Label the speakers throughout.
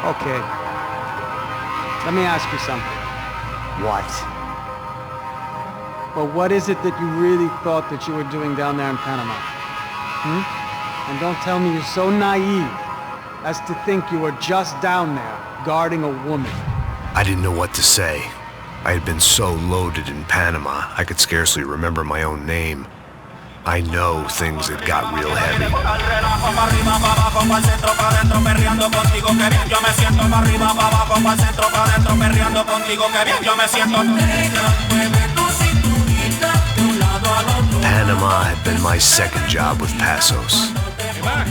Speaker 1: Okay. Let me ask you something.
Speaker 2: What?
Speaker 1: Well, what is it that you really thought that you were doing down there in Panama? Hmm? And don't tell me you're so naive as to think you were just down there guarding a woman.
Speaker 3: I didn't know what to say. I had been so loaded in Panama, I could scarcely remember my own name. I know things had got real heavy. Panama had been my second job with Passos.
Speaker 4: Hey, Max,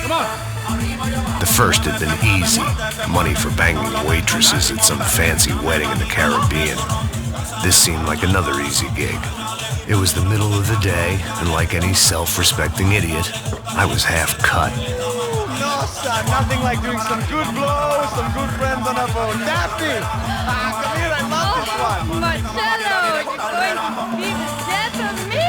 Speaker 4: come on.
Speaker 3: The first had been easy, money for banging waitresses at some fancy wedding in the Caribbean. This seemed like another easy gig. It was the middle of the day, and like any self-respecting idiot, I was half cut.
Speaker 2: No, son, nothing like doing some good blows, some good friends on a boat. Daphne! Come here, I love this one.
Speaker 5: Marcello, you're going to be the death of me!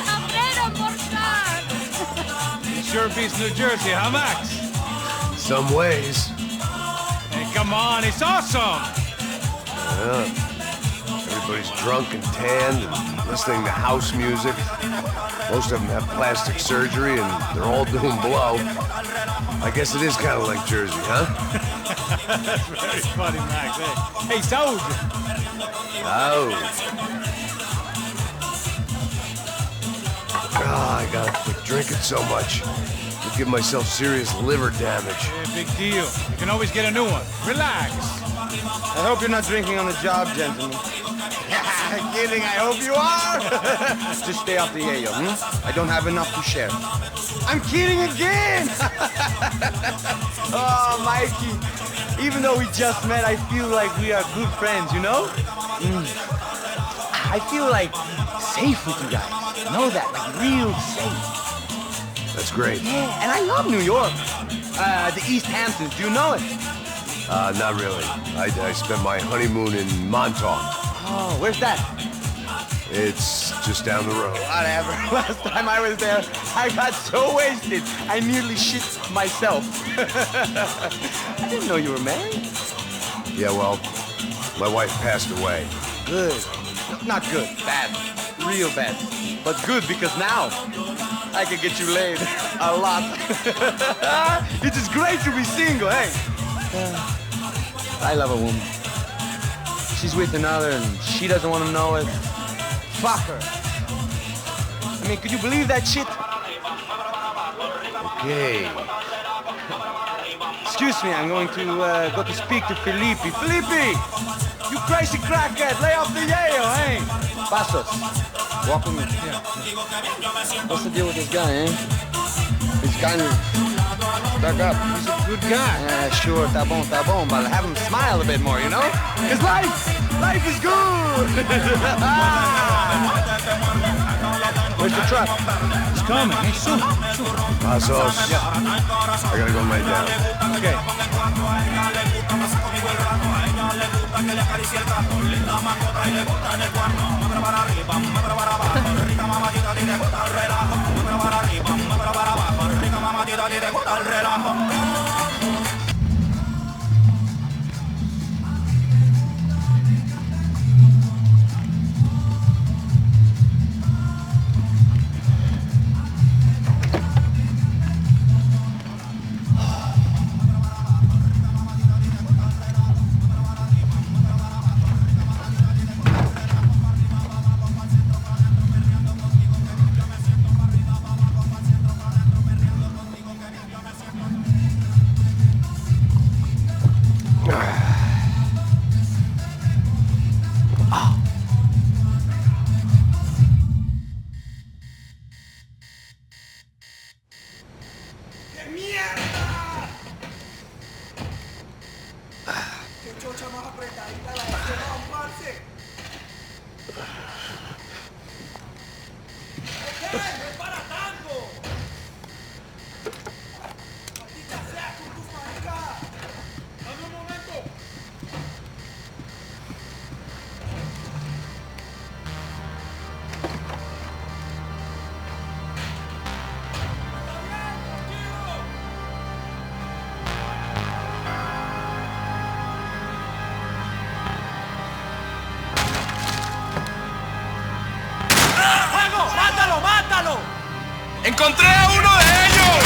Speaker 5: Alfredo, por favor!
Speaker 4: Sure beats New Jersey, huh, Max?
Speaker 3: Some ways.
Speaker 4: Hey, come on, it's awesome!
Speaker 3: Yeah. Everybody's drunk and tanned and listening to house music. Most of them have plastic surgery and they're all doing blow. I guess it is kind of like Jersey, huh?
Speaker 4: That's very funny, Max. Hey, soldier.
Speaker 3: Oh. I gotta quit drinking so much. I'll give myself serious liver damage.
Speaker 4: Yeah, big deal. You can always get a new one. Relax.
Speaker 2: I hope you're not drinking on the job, gentlemen. Kidding, I hope you are. Just stay off the yayo, I don't have enough to share. I'm kidding again. Oh, Mikey. Even though we just met, I feel like we are good friends, you know? I feel like safe with you guys. Know that, like real safe.
Speaker 3: That's great.
Speaker 2: Yeah, and I love New York. The East Hamptons, do you know it?
Speaker 3: Not really. I spent my honeymoon in Montauk.
Speaker 2: Oh, where's that?
Speaker 3: It's just down the road.
Speaker 2: Whatever. Last time I was there, I got so wasted, I nearly shit myself. I didn't know you were married.
Speaker 3: Yeah, well, my wife passed away.
Speaker 2: Good. Not good. Bad. Real bad. But good because now I can get you laid a lot. It is great to be single, hey? I love a woman. She's with another and she doesn't want to know it. Fuck her. I mean, could you believe that shit?
Speaker 3: Okay.
Speaker 2: Excuse me, I'm going to go to speak to Felipe. Felipe! You crazy crackhead, lay off the yayo, hey? Passos, walk with me.
Speaker 4: Yeah.
Speaker 2: What's the deal with this guy, eh? He's kind of stuck up.
Speaker 4: He's a good guy.
Speaker 2: Yeah, sure, tá bom, but have him smile a bit more, you know? Cause life is good! Where's the truck?
Speaker 4: He's coming. Hey, soon.
Speaker 3: Passos.
Speaker 4: Yeah.
Speaker 3: I gotta go lay down.
Speaker 4: Okay.
Speaker 2: ¡Encontré a uno de ellos!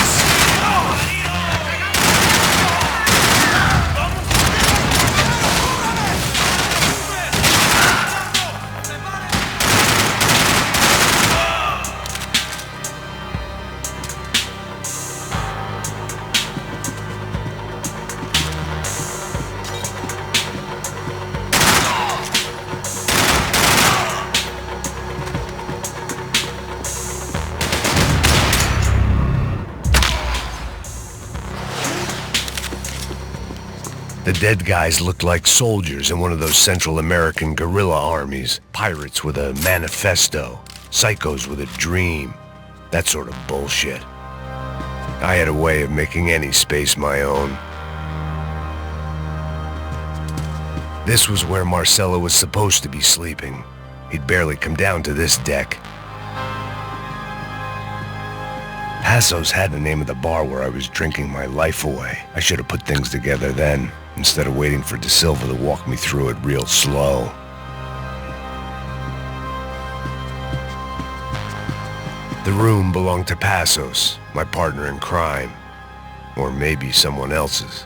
Speaker 3: The dead guys looked like soldiers in one of those Central American guerrilla armies. Pirates with a manifesto. Psychos with a dream. That sort of bullshit. I had a way of making any space my own. This was where Marcelo was supposed to be sleeping. He'd barely come down to this deck. Passos had the name of the bar where I was drinking my life away. I should have put things together then, instead of waiting for De Silva to walk me through it real slow. The room belonged to Passos, my partner in crime. Or maybe someone else's.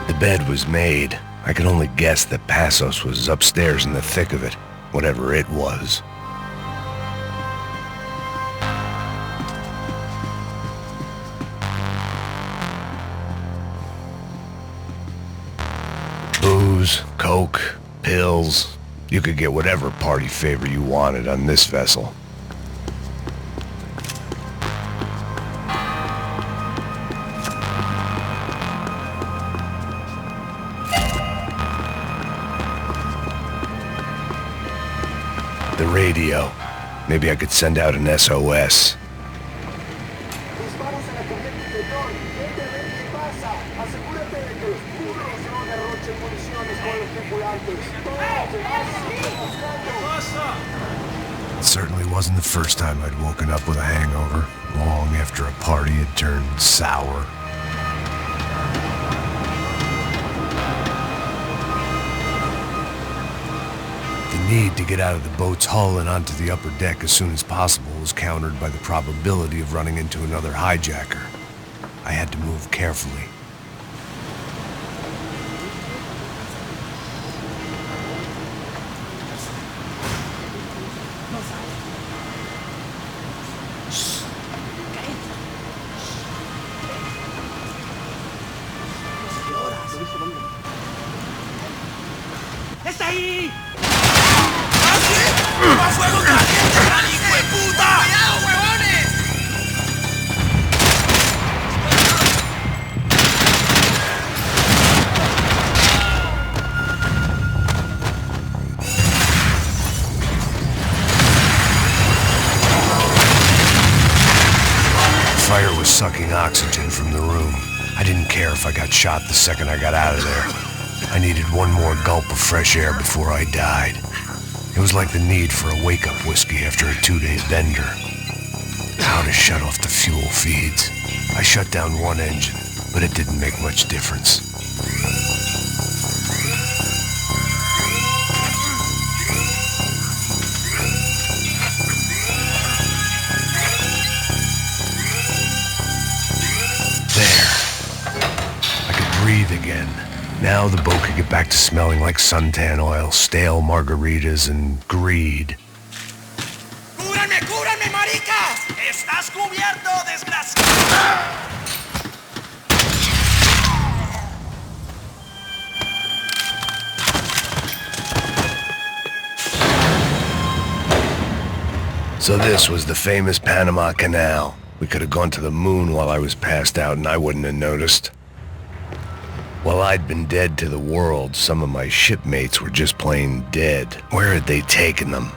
Speaker 3: The bed was made. I could only guess that Passos was upstairs in the thick of it, whatever it was. Booze, coke, pills. You could get whatever party favor you wanted on this vessel. The radio. Maybe I could send out an SOS. It certainly wasn't the first time I'd woken up with a hangover, long after a party had turned sour. The need to get out of the boat's hull and onto the upper deck as soon as possible was countered by the probability of running into another hijacker. I had to move carefully.
Speaker 4: ¡Está ahí!
Speaker 2: ¡Más fuego caliente, gran hijo de puta! ¡Cuidado, huevones!
Speaker 3: Fire was sucking oxygen from the room. I didn't care if I got shot the second I got out of there. I needed one more gulp of fresh air before I died. It was like the need for a wake-up whiskey after a 2-day bender. How to shut off the fuel feeds. I shut down one engine, but it didn't make much difference. There. I could breathe again. Now the boat could get back to smelling like suntan oil, stale margaritas, and greed.
Speaker 2: ¡Cúbranme, cúbranme, maricas! ¡Estás cubierto, desgraciado!
Speaker 3: So this was the famous Panama Canal. We could have gone to the moon while I was passed out and I wouldn't have noticed. While I'd been dead to the world, some of my shipmates were just plain dead. Where had they taken them?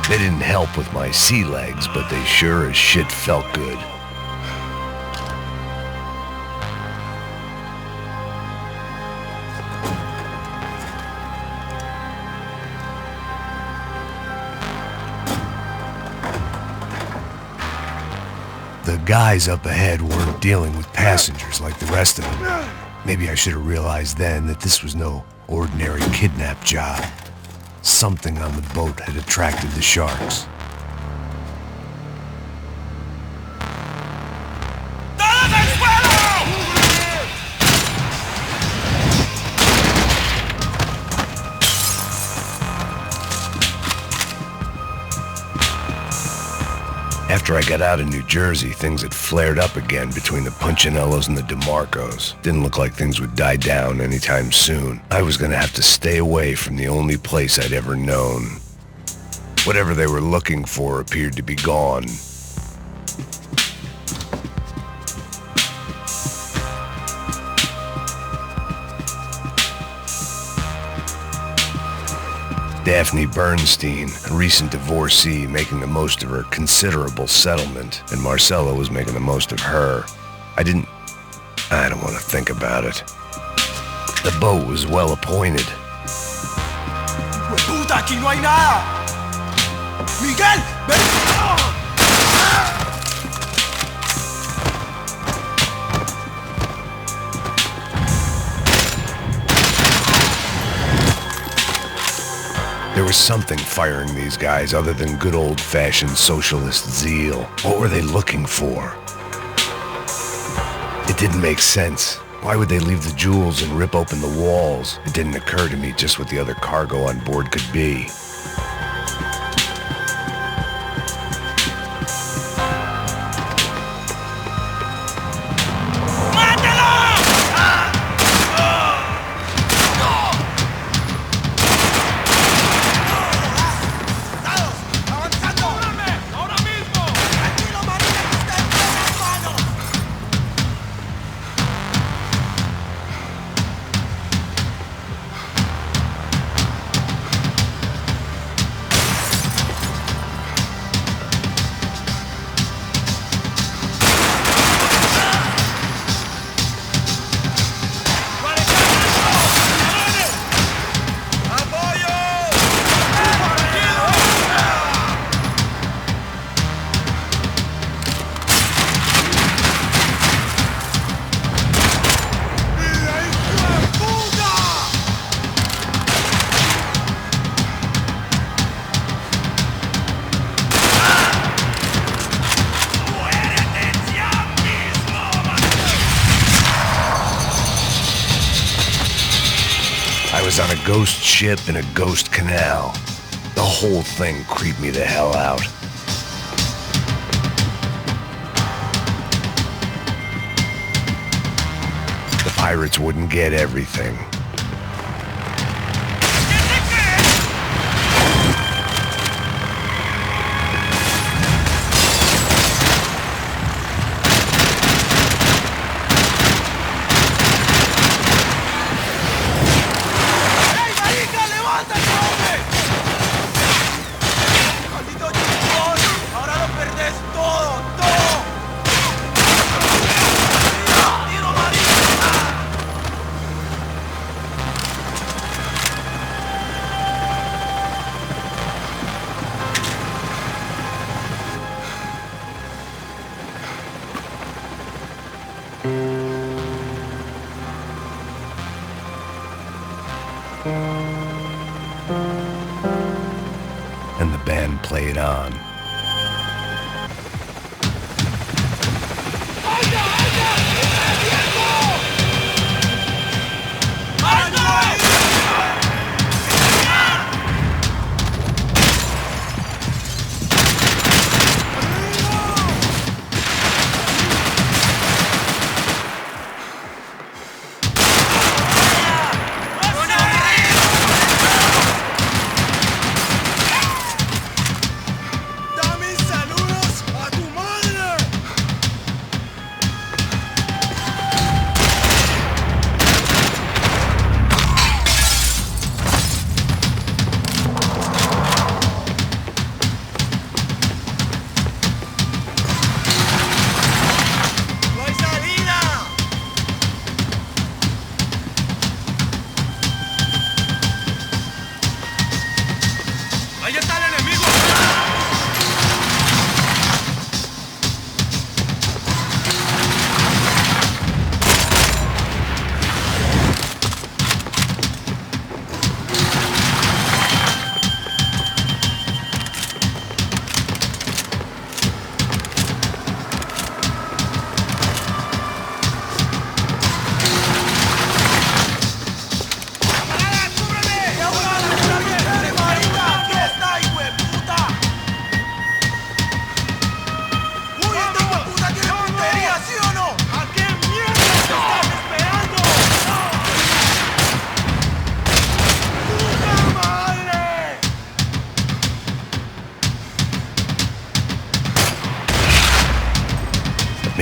Speaker 3: They didn't help with my sea legs, but they sure as shit felt good. guys up ahead weren't dealing with passengers like the rest of them. Maybe I should have realized then that this was no ordinary kidnap job. Something on the boat had attracted the sharks. After I got out of New Jersey, things had flared up again between the Punchinellos and the DeMarcos. Didn't look like things would die down anytime soon. I was gonna have to stay away from the only place I'd ever known. Whatever they were looking for appeared to be gone. Daphne Bernstein, a recent divorcee making the most of her considerable settlement, and Marcella was making the most of her. I don't want to think about it. The boat was well appointed.
Speaker 2: ¡Puta, aquí no hay nada! ¡Miguel, ven!
Speaker 3: There was something firing these guys other than good old-fashioned socialist zeal. What were they looking for? It didn't make sense. Why would they leave the jewels and rip open the walls? It didn't occur to me just what the other cargo on board could be. I was on a ghost ship in a ghost canal. The whole thing creeped me the hell out. The pirates wouldn't get everything. And the band played on.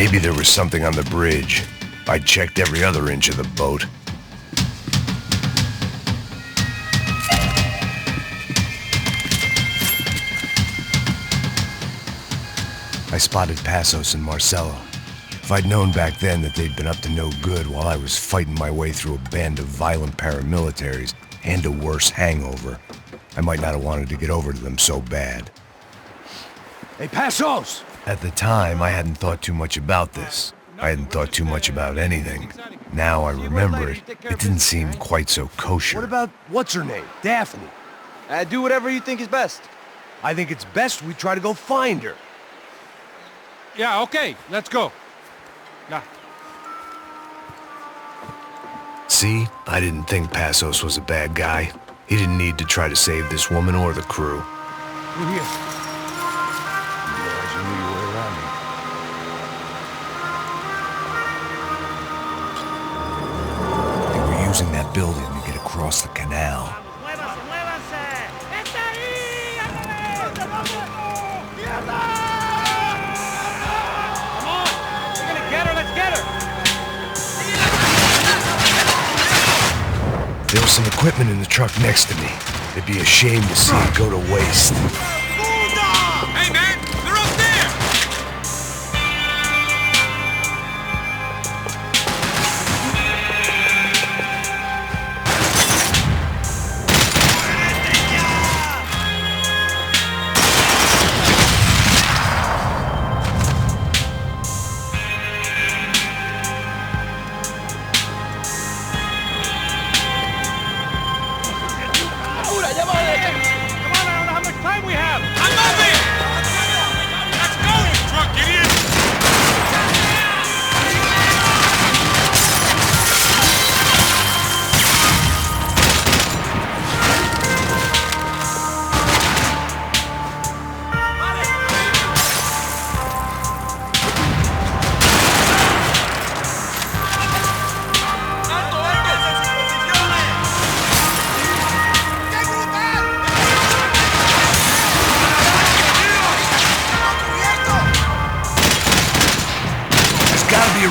Speaker 3: Maybe there was something on the bridge. I checked every other inch of the boat. I spotted Passos and Marcelo. If I'd known back then that they'd been up to no good while I was fighting my way through a band of violent paramilitaries and a worse hangover, I might not have wanted to get over to them so bad.
Speaker 6: Hey, Passos!
Speaker 3: At the time, I hadn't thought too much about this. I hadn't thought too much about anything. Now I remember it, it didn't seem quite so kosher.
Speaker 6: What about, what's her name? Daphne.
Speaker 2: Do whatever you think is best.
Speaker 6: I think it's best we try to go find her.
Speaker 4: Yeah, okay, let's go. Yeah.
Speaker 3: See, I didn't think Passos was a bad guy. He didn't need to try to save this woman or the crew.
Speaker 6: In here. You realize you knew you were around me.
Speaker 3: They were using that building to get across the canal. There was some equipment in the truck next to me. It'd be a shame to see it go to waste.
Speaker 7: Hey, man! They're up there!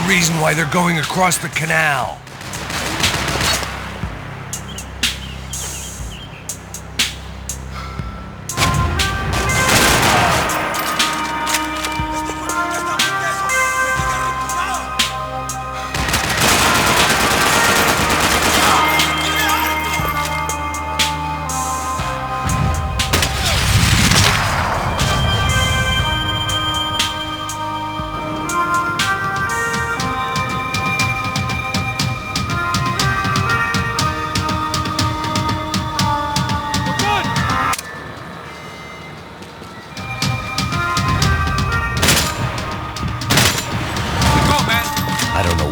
Speaker 3: Reason why they're going across the canal.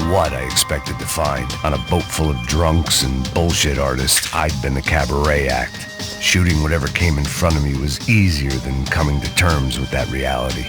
Speaker 3: What I expected to find. On a boat full of drunks and bullshit artists, I'd been the cabaret act. Shooting whatever came in front of me was easier than coming to terms with that reality.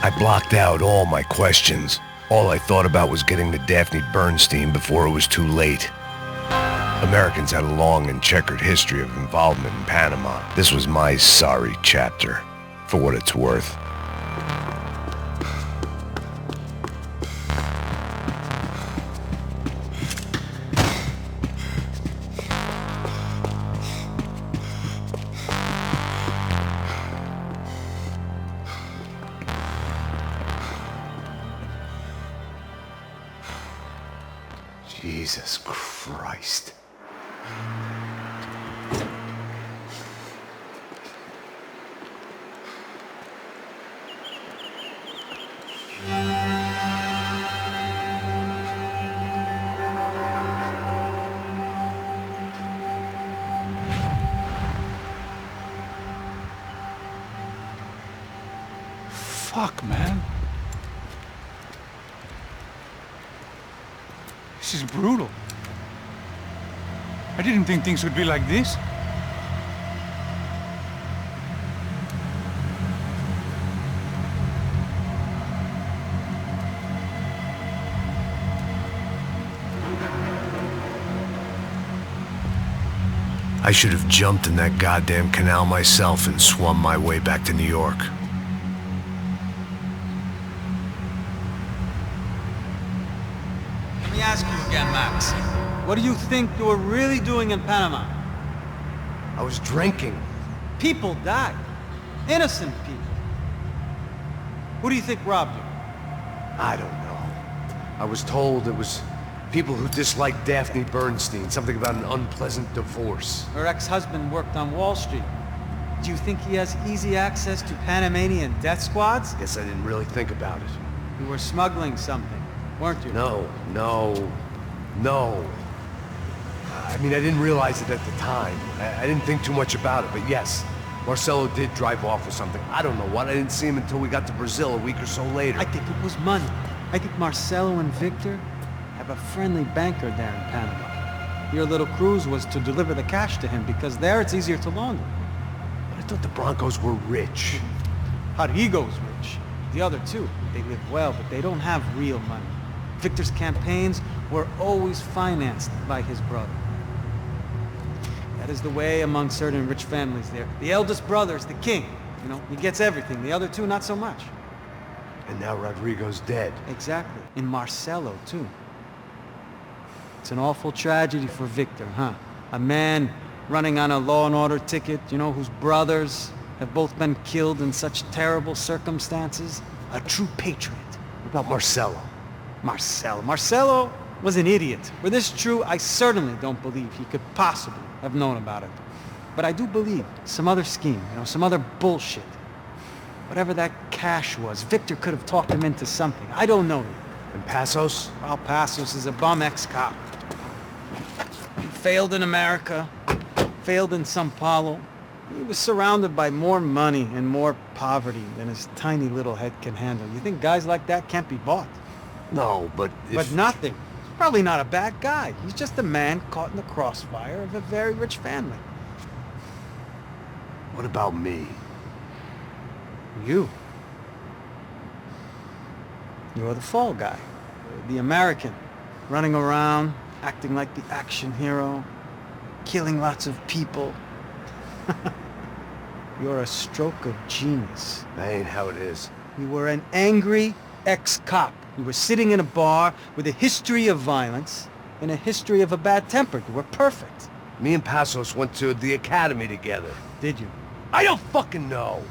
Speaker 3: I blocked out all my questions. All I thought about was getting to Daphne Bernstein before it was too late. Americans had a long and checkered history of involvement in Panama. This was my sorry chapter, for what it's worth.
Speaker 6: Jesus Christ.
Speaker 4: Fuck, man. This is brutal. I didn't think things would be like this.
Speaker 3: I should have jumped in that goddamn canal myself and swum my way back to New York.
Speaker 1: Let me ask you again, Max. What do you think you were really doing in Panama?
Speaker 6: I was drinking.
Speaker 1: People died. Innocent people. Who do you think robbed you?
Speaker 6: I don't know. I was told it was people who disliked Daphne Bernstein, something about an unpleasant divorce.
Speaker 1: Her ex-husband worked on Wall Street. Do you think he has easy access to Panamanian death squads?
Speaker 6: Guess I didn't really think about it.
Speaker 1: You were smuggling something, weren't you?
Speaker 6: No. I mean, I didn't realize it at the time. I didn't think too much about it, but yes, Marcelo did drive off with something. I don't know what. I didn't see him until we got to Brazil a week or so later.
Speaker 1: I think it was money. I think Marcelo and Victor have a friendly banker there in Panama. Your little cruise was to deliver the cash to him because there it's easier to launder.
Speaker 6: But I thought the Broncos were rich.
Speaker 1: Rodrigo's rich. The other two, they live well, but they don't have real money. Victor's campaigns were always financed by his brother. That is the way among certain rich families there. The eldest brother's the king. You know, he gets everything. The other two, not so much.
Speaker 6: And now Rodrigo's dead.
Speaker 1: Exactly. And Marcelo, too. It's an awful tragedy for Victor, huh? A man running on a law and order ticket, you know, whose brothers have both been killed in such terrible circumstances. A true patriot.
Speaker 6: What about Marcelo?
Speaker 1: Marcelo was an idiot. Were this true, I certainly don't believe he could possibly have known about it. But I do believe some other scheme, you know, some other bullshit. Whatever that cash was, Victor could have talked him into something. I don't know.
Speaker 6: And Passos?
Speaker 1: Well, Passos is a bum ex-cop. He failed in America, failed in Sao Paulo. He was surrounded by more money and more poverty than his tiny little head can handle. You think guys like that can't be bought?
Speaker 6: No, but if...
Speaker 1: But nothing. He's probably not a bad guy. He's just a man caught in the crossfire of a very rich family.
Speaker 6: What about me?
Speaker 1: You. You're the fall guy. The American. Running around, acting like the action hero. Killing lots of people. You're a stroke of genius.
Speaker 6: That ain't how it is.
Speaker 1: You were an angry ex-cop. You were sitting in a bar with a history of violence and a history of a bad temper. You were perfect.
Speaker 6: Me and Passos went to the academy together.
Speaker 1: Did you?
Speaker 6: I don't fucking know.